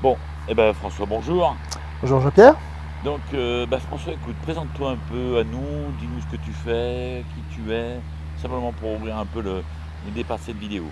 Bon, eh ben François, bonjour. Bonjour Jean-Pierre. Donc, François, écoute, présente-toi un peu à nous, dis-nous ce que tu fais, qui tu es, simplement pour ouvrir un peu l'idée par cette vidéo.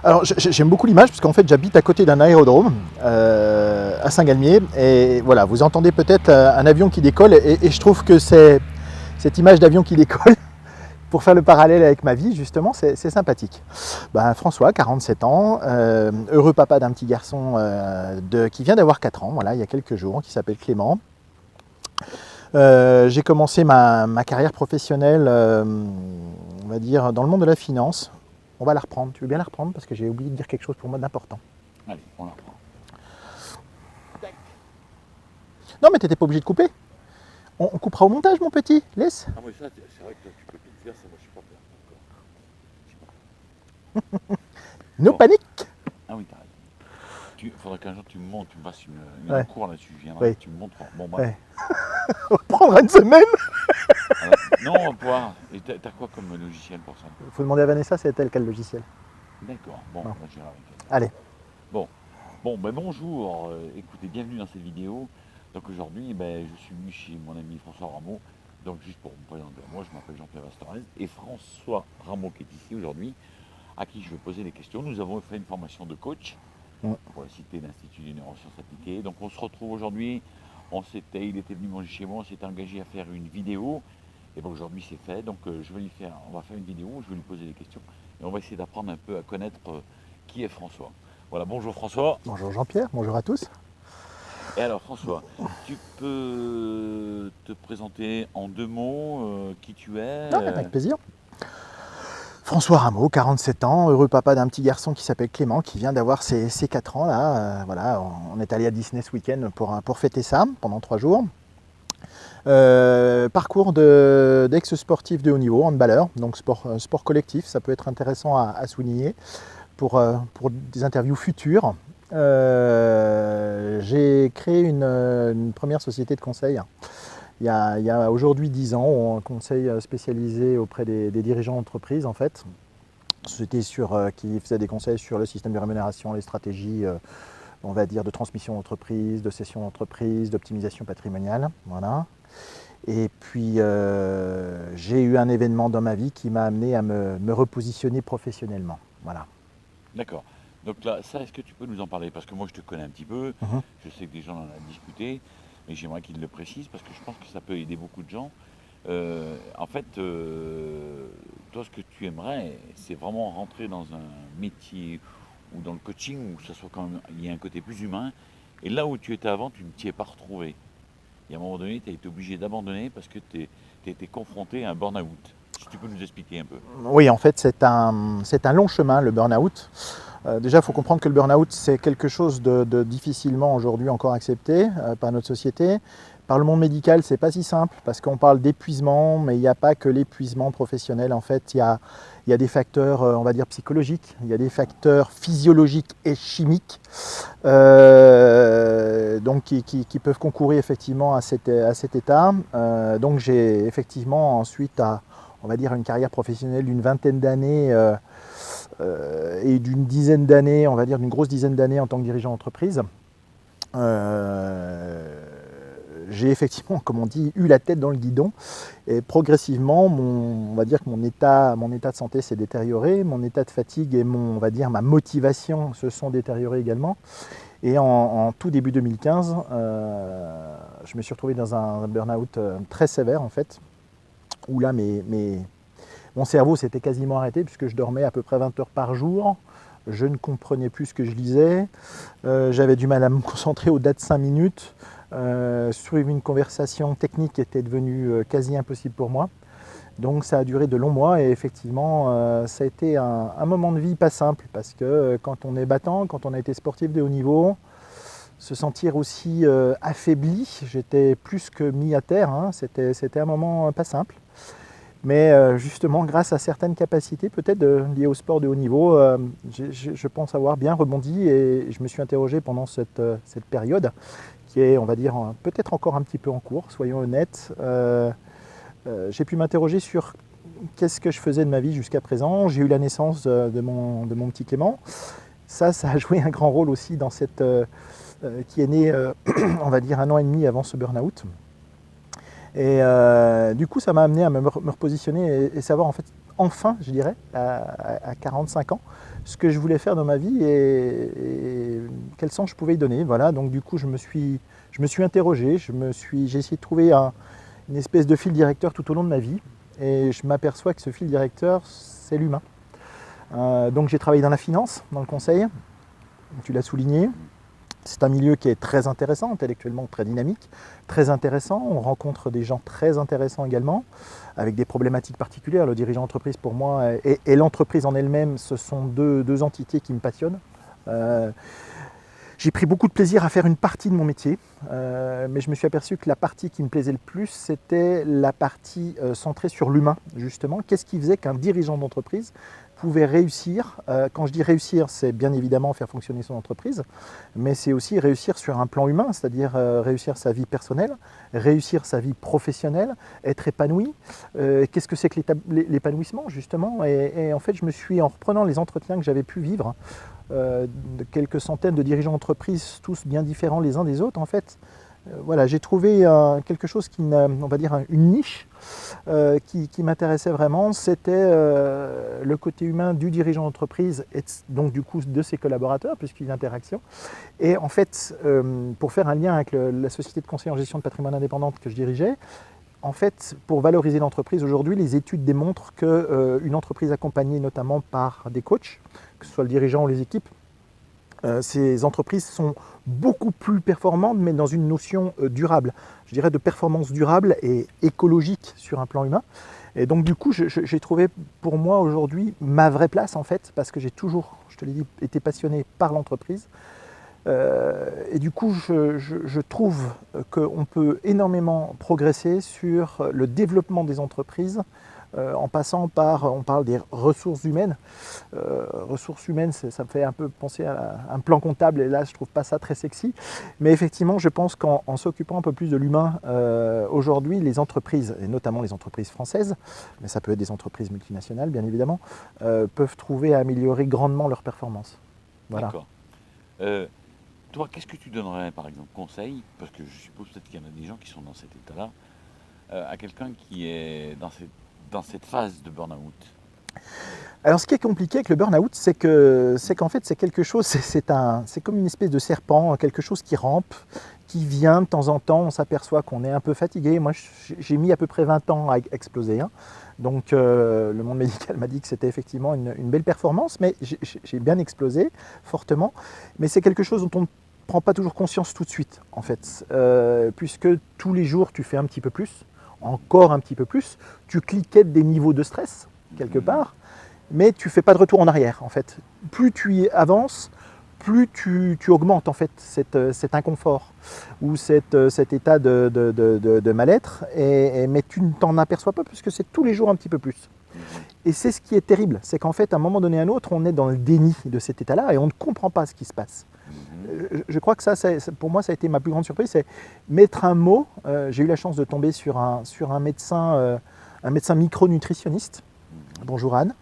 Alors j'aime beaucoup l'image parce qu'en fait j'habite à côté d'un aérodrome à Saint-Galmier et voilà, vous entendez peut-être un avion qui décolle et je trouve que cette image d'avion qui décolle, pour faire le parallèle avec ma vie justement, c'est sympathique. François, 47 ans, heureux papa d'un petit garçon qui vient d'avoir 4 ans, voilà, il y a quelques jours, qui s'appelle Clément. J'ai commencé ma carrière professionnelle, on va dire, dans le monde de la finance. On va la reprendre. Tu veux bien la reprendre parce que j'ai oublié de dire quelque chose pour moi d'important. Allez, on la reprend. Tac. Non, mais t'étais pas obligé de couper. On coupera au montage, mon petit. Laisse. Ah oui, ça, c'est vrai que toi, tu peux tout faire, ça, moi, je suis pas bien. No Bon, panique. ah oui, t'as raison. Il faudrait qu'un jour tu me montres, tu me fasses un Ouais, cours là-dessus, je viendrai, ouais, tu me montres. Bon, bref. ouais. On prendra une semaine. Non, on va pouvoir. Et t'as quoi comme logiciel pour ça? Il faut demander à Vanessa, c'est elle quel logiciel. D'accord, bon, Non. on gérera avec elle. Allez. Bon, bonjour, écoutez, bienvenue dans cette vidéo. Donc aujourd'hui, je suis venu chez mon ami François Rameau. Donc juste pour me présenter, moi je m'appelle Jean-Pierre Vastorez et François Rameau qui est ici aujourd'hui, à qui je vais poser des questions. Nous avons fait une formation de coach Mm. pour la cité d'Institut des neurosciences appliquées. Donc on se retrouve aujourd'hui, il était venu manger chez moi, on s'est engagé à faire une vidéo. Et bon, aujourd'hui c'est fait, donc on va faire une vidéo, je vais lui poser des questions et on va essayer d'apprendre un peu à connaître qui est François. Voilà, bonjour François. Bonjour Jean-Pierre, bonjour à tous. Et alors François, tu peux te présenter en 2 mots qui tu es Non, avec plaisir. François Rameau, 47 ans, heureux papa d'un petit garçon qui s'appelle Clément, qui vient d'avoir ses 4 ans là. Voilà, on est allé à Disney ce week-end pour fêter ça pendant 3 jours. Parcours d'ex-sportif de haut niveau, handballeur, donc sport collectif, ça peut être intéressant à souligner pour des interviews futures. J'ai créé une première société de conseil il y a aujourd'hui 10 ans, un conseil spécialisé auprès des dirigeants d'entreprise en fait. Société qui faisait des conseils sur le système de rémunération, les stratégies, on va dire, de transmission d'entreprise, de cession d'entreprise, d'optimisation patrimoniale. Voilà. Et puis j'ai eu un événement dans ma vie qui m'a amené à me repositionner professionnellement. Voilà. D'accord. Donc là, ça, est-ce que tu peux nous en parler? Parce que moi, je te connais un petit peu, Mhm. je sais que des gens en ont discuté, mais j'aimerais qu'ils le précisent parce que je pense que ça peut aider beaucoup de gens. Toi, ce que tu aimerais, c'est vraiment rentrer dans un métier ou dans le coaching où ça soit quand même, il y a un côté plus humain. Et là où tu étais avant, tu ne t'y es pas retrouvé. Et à un moment donné, tu as été obligé d'abandonner parce que tu as été confronté à un burn-out. Si tu peux nous expliquer un peu. Oui, en fait, c'est un long chemin, le burn-out. Déjà, il faut comprendre que le burn-out, c'est quelque chose de difficilement aujourd'hui encore accepté par notre société. Par le monde médical, c'est pas si simple parce qu'on parle d'épuisement, mais il n'y a pas que l'épuisement professionnel. En fait, il y a des facteurs, on va dire, psychologiques, il y a des facteurs physiologiques et chimiques donc qui peuvent concourir effectivement à cet état. Donc j'ai effectivement ensuite, on va dire, une carrière professionnelle d'une vingtaine d'années et d'une dizaine d'années, on va dire d'une grosse dizaine d'années en tant que dirigeant d'entreprise. J'ai effectivement, comme on dit, eu la tête dans le guidon et progressivement, on va dire que mon état de santé s'est détérioré, mon état de fatigue et on va dire, ma motivation se sont détériorés également. Et en tout début 2015, je me suis retrouvé dans un burn-out très sévère en fait, où là mon cerveau s'était quasiment arrêté puisque je dormais à peu près 20 heures par jour. Je ne comprenais plus ce que je lisais. J'avais du mal à me concentrer au-delà de 5 minutes. Suivre une conversation technique était devenu quasi impossible pour moi. Donc ça a duré de longs mois et effectivement ça a été un moment de vie pas simple parce que quand on est battant, quand on a été sportif de haut niveau, se sentir aussi affaibli, j'étais plus que mis à terre, hein. C'était un moment pas simple. Mais justement, grâce à certaines capacités, peut-être liées au sport de haut niveau, je pense avoir bien rebondi et je me suis interrogé pendant cette période qui est, on va dire, peut-être encore un petit peu en cours, soyons honnêtes. J'ai pu m'interroger sur qu'est-ce que je faisais de ma vie jusqu'à présent. J'ai eu la naissance de mon petit Clément. Ça a joué un grand rôle aussi qui est né, on va dire, 1 an et demi avant ce burn-out. Et du coup, ça m'a amené à me repositionner et savoir, en fait, enfin, je dirais, à 45 ans, ce que je voulais faire dans ma vie et quel sens je pouvais y donner. Voilà, donc du coup, je me suis interrogé, j'ai essayé de trouver une espèce de fil directeur tout au long de ma vie. Et je m'aperçois que ce fil directeur, c'est l'humain. Donc j'ai travaillé dans la finance, dans le conseil, tu l'as souligné. C'est un milieu qui est très intéressant, intellectuellement très dynamique, très intéressant. On rencontre des gens très intéressants également, avec des problématiques particulières. Le dirigeant d'entreprise, pour moi, et l'entreprise en elle-même, ce sont deux entités qui me passionnent. J'ai pris beaucoup de plaisir à faire une partie de mon métier, mais je me suis aperçu que la partie qui me plaisait le plus, c'était la partie centrée sur l'humain, justement. Qu'est-ce qui faisait qu'un dirigeant d'entreprise pouvait réussir? Quand je dis réussir, c'est bien évidemment faire fonctionner son entreprise, mais c'est aussi réussir sur un plan humain, c'est-à-dire réussir sa vie personnelle, réussir sa vie professionnelle, être épanoui. Qu'est-ce que c'est que l'épanouissement, justement? Et en fait, je me suis, en reprenant les entretiens que j'avais pu vivre, de quelques centaines de dirigeants d'entreprise, tous bien différents les uns des autres, en fait, voilà, j'ai trouvé quelque chose on va dire une niche qui m'intéressait vraiment. C'était le côté humain du dirigeant d'entreprise et donc du coup de ses collaborateurs, puisqu'il y a une interaction. Et en fait, pour faire un lien avec la société de conseil en gestion de patrimoine indépendante que je dirigeais, en fait, pour valoriser l'entreprise, aujourd'hui, les études démontrent qu'une entreprise accompagnée notamment par des coachs, que ce soit le dirigeant ou les équipes, ces entreprises sont beaucoup plus performantes, mais dans une notion durable, je dirais de performance durable et écologique sur un plan humain. Et donc du coup, j'ai trouvé pour moi aujourd'hui ma vraie place en fait, parce que j'ai toujours, je te l'ai dit, été passionné par l'entreprise. Et du coup, je trouve qu'on peut énormément progresser sur le développement des entreprises en passant par, on parle des ressources humaines. Ressources humaines, ça me fait un peu penser à un plan comptable, et là, je ne trouve pas ça très sexy. Mais effectivement, je pense qu'en s'occupant un peu plus de l'humain, aujourd'hui, les entreprises, et notamment les entreprises françaises, mais ça peut être des entreprises multinationales, bien évidemment, peuvent trouver à améliorer grandement leur performance. Voilà. D'accord. Toi, qu'est-ce que tu donnerais, par exemple, conseil, parce que je suppose peut-être qu'il y en a des gens qui sont dans cet état-là, à quelqu'un qui est dans cette phase de burn-out? Alors ce qui est compliqué avec le burn-out, c'est qu'en fait c'est quelque chose, c'est comme une espèce de serpent, quelque chose qui rampe, qui vient de temps en temps, on s'aperçoit qu'on est un peu fatigué. Moi j'ai mis à peu près 20 ans à exploser. Donc le monde médical m'a dit que c'était effectivement une belle performance, mais j'ai bien explosé fortement. Mais c'est quelque chose dont on ne prend pas toujours conscience tout de suite en fait, puisque tous les jours tu fais un petit peu plus, encore un petit peu plus, tu cliquettes des niveaux de stress quelque part, mais tu ne fais pas de retour en arrière en fait. Plus tu y avances, plus tu augmentes en fait cet inconfort ou cet état de mal-être, mais tu ne t'en aperçois pas puisque c'est tous les jours un petit peu plus. Et c'est ce qui est terrible, c'est qu'en fait à un moment donné à un autre, on est dans le déni de cet état-là et on ne comprend pas ce qui se passe. Je crois que ça, pour moi, ça a été ma plus grande surprise, c'est mettre un mot. J'ai eu la chance de tomber sur un médecin micronutritionniste, bonjour Anne,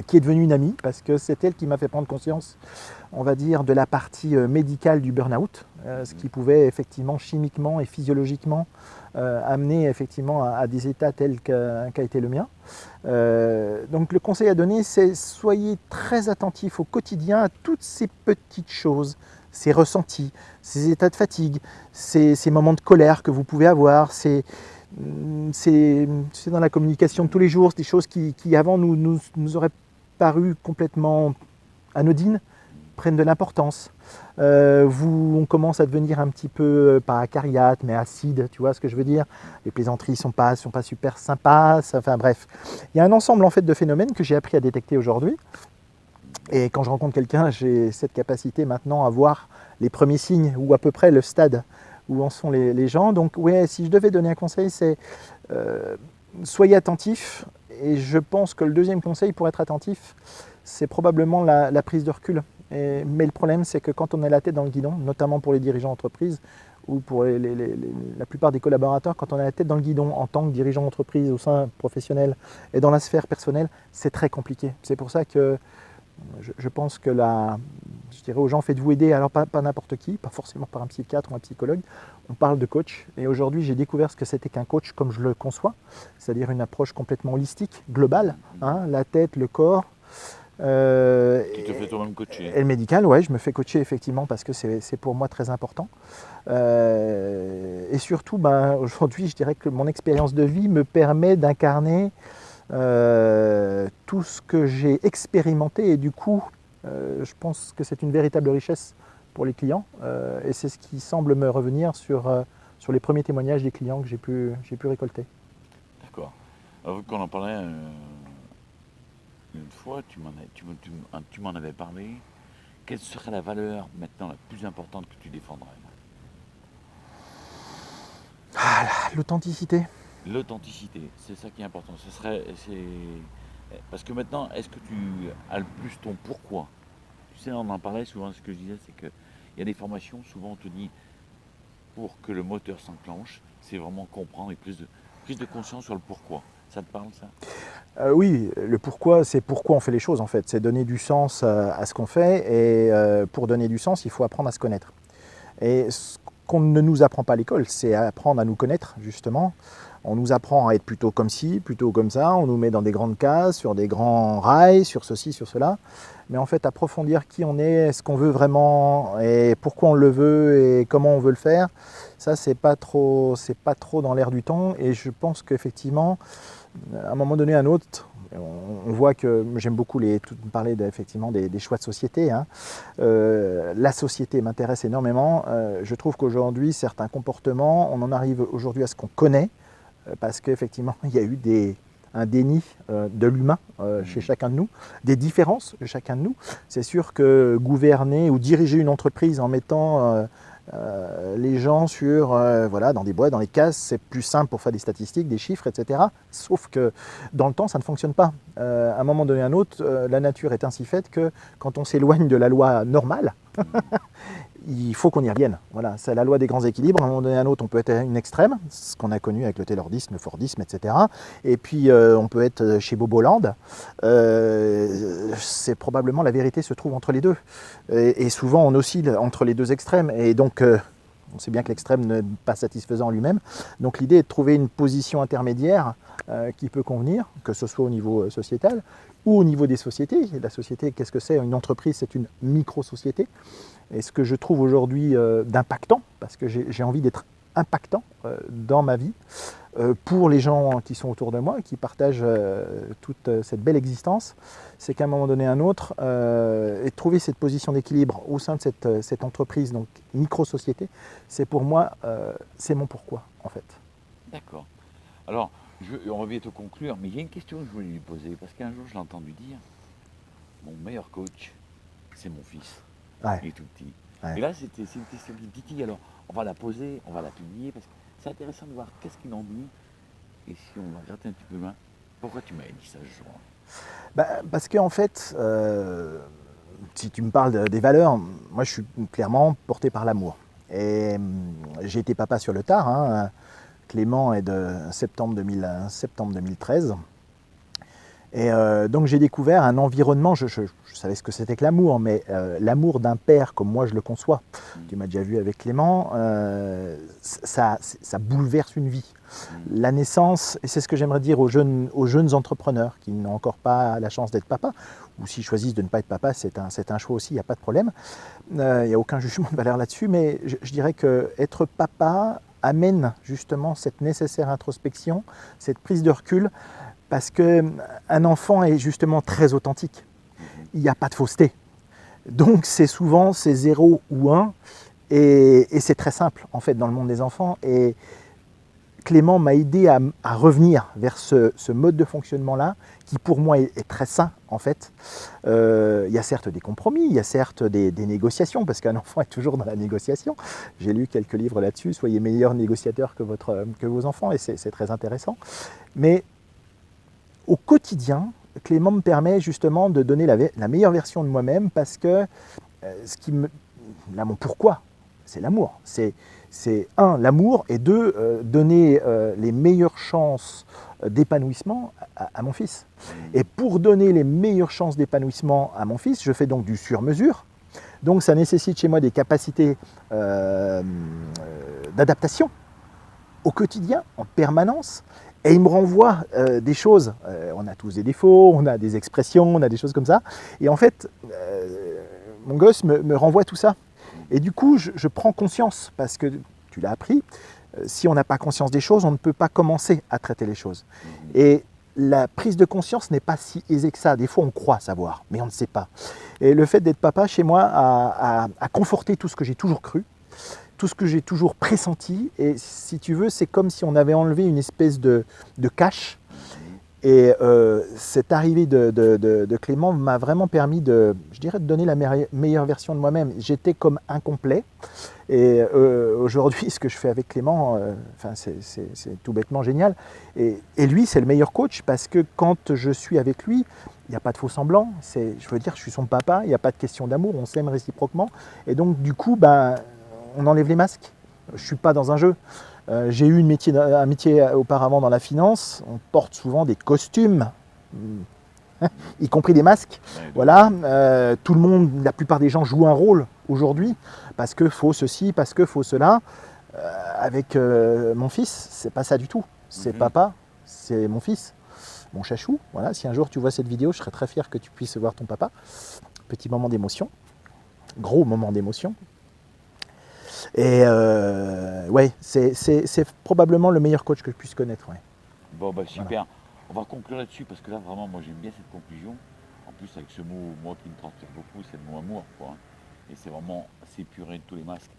qui est devenue une amie, parce que c'est elle qui m'a fait prendre conscience, on va dire, de la partie médicale du burn-out, ce qui pouvait effectivement chimiquement et physiologiquement amener effectivement à des états tels qu'a été le mien. Donc le conseil à donner, c'est soyez très attentifs au quotidien à toutes ces petites choses, ces ressentis, ces états de fatigue, ces moments de colère que vous pouvez avoir, c'est dans la communication de tous les jours, des choses qui avant nous auraient paru complètement anodines, prennent de l'importance. On commence à devenir un petit peu, pas acariâtre, mais acide, tu vois ce que je veux dire. Les plaisanteries ne sont pas super sympas, enfin bref. Il y a un ensemble en fait de phénomènes que j'ai appris à détecter aujourd'hui. Et quand je rencontre quelqu'un, j'ai cette capacité maintenant à voir les premiers signes, ou à peu près le stade où en sont les gens. Donc ouais, si je devais donner un conseil, c'est soyez attentifs. Et je pense que le deuxième conseil pour être attentif, c'est probablement la prise de recul. Mais le problème, c'est que quand on a la tête dans le guidon, notamment pour les dirigeants d'entreprise ou pour la plupart des collaborateurs, quand on a la tête dans le guidon en tant que dirigeant d'entreprise au sein professionnel et dans la sphère personnelle, c'est très compliqué. C'est pour ça que je pense que je dirais aux gens, faites-vous aider, alors pas n'importe qui, pas forcément par un psychiatre ou un psychologue, on parle de coach. Et aujourd'hui, j'ai découvert ce que c'était qu'un coach comme je le conçois, c'est-à-dire une approche complètement holistique, globale, hein, la tête, le corps. Tu te fais toi-même coacher. Et le médical, ouais, je me fais coacher effectivement parce que c'est pour moi très important. Et surtout, aujourd'hui, je dirais que mon expérience de vie me permet d'incarner tout ce que j'ai expérimenté et du coup, je pense que c'est une véritable richesse pour les clients et c'est ce qui semble me revenir sur les premiers témoignages des clients que j'ai pu récolter. D'accord. Alors, qu'on en parlait une fois, tu m'en avais parlé. Quelle serait la valeur maintenant la plus importante que tu défendrais? L'authenticité. L'authenticité, c'est ça qui est important. Parce que maintenant, est-ce que tu as le plus ton pourquoi? Tu sais, on en parlait souvent, ce que je disais, c'est qu'il y a des formations, souvent on te dit, pour que le moteur s'enclenche, c'est vraiment comprendre et prise de conscience sur le pourquoi. Ça te parle, ça? Oui, le pourquoi, c'est pourquoi on fait les choses en fait. C'est donner du sens à ce qu'on fait et pour donner du sens, il faut apprendre à se connaître. Et ce qu'on ne nous apprend pas à l'école, c'est apprendre à nous connaître justement. On nous apprend à être plutôt comme ci, plutôt comme ça, on nous met dans des grandes cases, sur des grands rails, sur ceci, sur cela. Mais en fait, approfondir qui on est, ce qu'on veut vraiment, et pourquoi on le veut, et comment on veut le faire, ça, c'est pas trop dans l'air du temps. Et je pense qu'effectivement, à un moment donné, à un autre, on voit que j'aime beaucoup parler effectivement des choix de société. Hein. La société m'intéresse énormément. Je trouve qu'aujourd'hui, certains comportements, on en arrive aujourd'hui à ce qu'on connaît, parce qu'effectivement, il y a eu un déni de l'humain chez chacun de nous, des différences de chacun de nous. C'est sûr que gouverner ou diriger une entreprise en mettant les gens dans des boîtes, dans les cases, c'est plus simple pour faire des statistiques, des chiffres, etc. Sauf que dans le temps, ça ne fonctionne pas. À un moment donné à un autre, la nature est ainsi faite que quand on s'éloigne de la loi normale, il faut qu'on y revienne. Voilà, c'est la loi des grands équilibres. À un moment donné à un autre, on peut être à une extrême, ce qu'on a connu avec le Taylorisme, le Fordisme, etc. Et puis, on peut être chez Boboland. C'est probablement la vérité se trouve entre les deux. Et souvent, on oscille entre les deux extrêmes. Et donc, on sait bien que l'extrême n'est pas satisfaisant en lui-même. Donc, l'idée est de trouver une position intermédiaire qui peut convenir, que ce soit au niveau sociétal ou au niveau des sociétés. La société, qu'est-ce que c'est? Une entreprise, c'est une micro-société. Et ce que je trouve aujourd'hui d'impactant, parce que j'ai envie d'être impactant dans ma vie, pour les gens qui sont autour de moi, qui partagent toute cette belle existence, c'est qu'à un moment donné à un autre, et trouver cette position d'équilibre au sein de cette entreprise, donc micro-société, c'est pour moi, c'est mon pourquoi en fait. D'accord. Alors, on va bientôt conclure, mais il y a une question que je voulais lui poser, parce qu'un jour je l'ai entendu dire, mon meilleur coach, c'est mon fils. Ouais. Il est tout petit. Ouais. Et là, c'est une question qui me titille, alors on va la poser, on va la publier, parce que c'est intéressant de voir qu'est-ce qu'il en dit, et si on va regarder un petit peu loin, pourquoi tu m'avais dit ça ce jour-là? Parce qu'en fait, si tu me parles des valeurs, moi je suis clairement porté par l'amour. Et j'ai été papa sur le tard, hein. Clément est de septembre 2013. Et donc j'ai découvert un environnement, je savais ce que c'était que l'amour, mais l'amour d'un père comme moi je le conçois, tu m'as déjà vu avec Clément, ça bouleverse une vie. La naissance, et c'est ce que j'aimerais dire aux jeunes entrepreneurs qui n'ont encore pas la chance d'être papa, ou s'ils choisissent de ne pas être papa, c'est un choix aussi, il n'y a pas de problème. Il n'y a aucun jugement de valeur là-dessus, mais je dirais qu'être papa amène justement cette nécessaire introspection, cette prise de recul, parce qu'un enfant est justement très authentique. Il n'y a pas de fausseté. Donc c'est souvent 0 ou 1, et c'est très simple en fait dans le monde des enfants. Et Clément m'a aidé à revenir vers ce mode de fonctionnement-là, qui pour moi est très sain en fait. Il y a certes des compromis, il y a certes des négociations, parce qu'un enfant est toujours dans la négociation. J'ai lu quelques livres là-dessus, soyez meilleurs négociateurs que vos enfants, et c'est très intéressant. Mais au quotidien, Clément me permet justement de donner la meilleure version de moi-même, parce que là, mon pourquoi, c'est l'amour. C'est un, l'amour, et deux, donner les meilleures chances d'épanouissement à mon fils. Et pour donner les meilleures chances d'épanouissement à mon fils, je fais donc du sur-mesure. Donc ça nécessite chez moi des capacités d'adaptation au quotidien, en permanence. Et il me renvoie des choses. On a tous des défauts, on a des expressions, on a des choses comme ça. Et en fait, mon gosse me renvoie tout ça. Et du coup, je prends conscience, parce que tu l'as appris, si on n'a pas conscience des choses, on ne peut pas commencer à traiter les choses. Et la prise de conscience n'est pas si aisée que ça. Des fois, on croit savoir, mais on ne sait pas. Et le fait d'être papa, chez moi, a conforté tout ce que j'ai toujours cru, tout ce que j'ai toujours pressenti. Et si tu veux, c'est comme si on avait enlevé une espèce de cache. Et cette arrivée de Clément m'a vraiment permis de donner la meilleure version de moi-même. J'étais comme incomplet. Et aujourd'hui, ce que je fais avec Clément, c'est tout bêtement génial. Et lui, c'est le meilleur coach parce que quand je suis avec lui, il n'y a pas de faux semblant. Je veux dire, je suis son papa, il n'y a pas de question d'amour, on s'aime réciproquement. Et donc, du coup, on enlève les masques. Je ne suis pas dans un jeu. J'ai eu un métier auparavant dans la finance. On porte souvent des costumes, y compris des masques. Voilà. Tout le monde, la plupart des gens jouent un rôle aujourd'hui parce que faut ceci, parce que faut cela. Avec mon fils, c'est pas ça du tout. C'est papa, c'est mon fils, mon chachou. Voilà. Si un jour tu vois cette vidéo, je serais très fier que tu puisses voir ton papa. Petit moment d'émotion, gros moment d'émotion. Et ouais, c'est probablement le meilleur coach que je puisse connaître. Ouais. Bon, super. Voilà. On va conclure là-dessus parce que là, vraiment, moi, j'aime bien cette conclusion. En plus, avec ce mot, moi, qui me transpire beaucoup, c'est le mot amour, quoi. Et c'est vraiment s'épurer de tous les masques.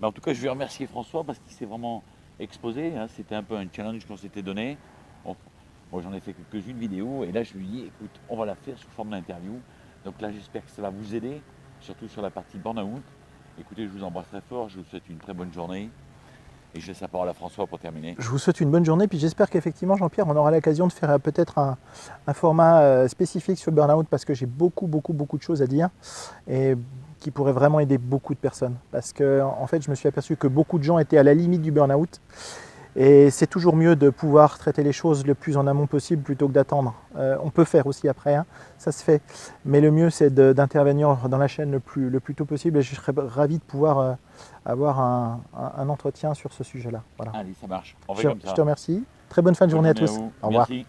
Mais en tout cas, je vais remercier François parce qu'il s'est vraiment exposé. Hein. C'était un peu un challenge qu'on s'était donné. Moi, j'en ai fait quelques-unes vidéos. Et là, je lui dis, écoute, on va la faire sous forme d'interview. Donc là, j'espère que ça va vous aider, surtout sur la partie burn-out. Écoutez, je vous embrasse très fort, je vous souhaite une très bonne journée. Et je laisse la parole à François pour terminer. Je vous souhaite une bonne journée, puis j'espère qu'effectivement, Jean-Pierre, on aura l'occasion de faire peut-être un format spécifique sur le burn-out, parce que j'ai beaucoup de choses à dire, et qui pourraient vraiment aider beaucoup de personnes. Parce que, en fait, je me suis aperçu que beaucoup de gens étaient à la limite du burn-out, et c'est toujours mieux de pouvoir traiter les choses le plus en amont possible plutôt que d'attendre. On peut faire aussi après, hein, ça se fait. Mais le mieux, c'est d'intervenir dans la chaîne le plus tôt possible. Et je serais ravi de pouvoir avoir un entretien sur ce sujet-là. Voilà. Allez, ça marche. On fait comme ça. Je te remercie. Très bonne fin de journée à tous. Au revoir. Merci.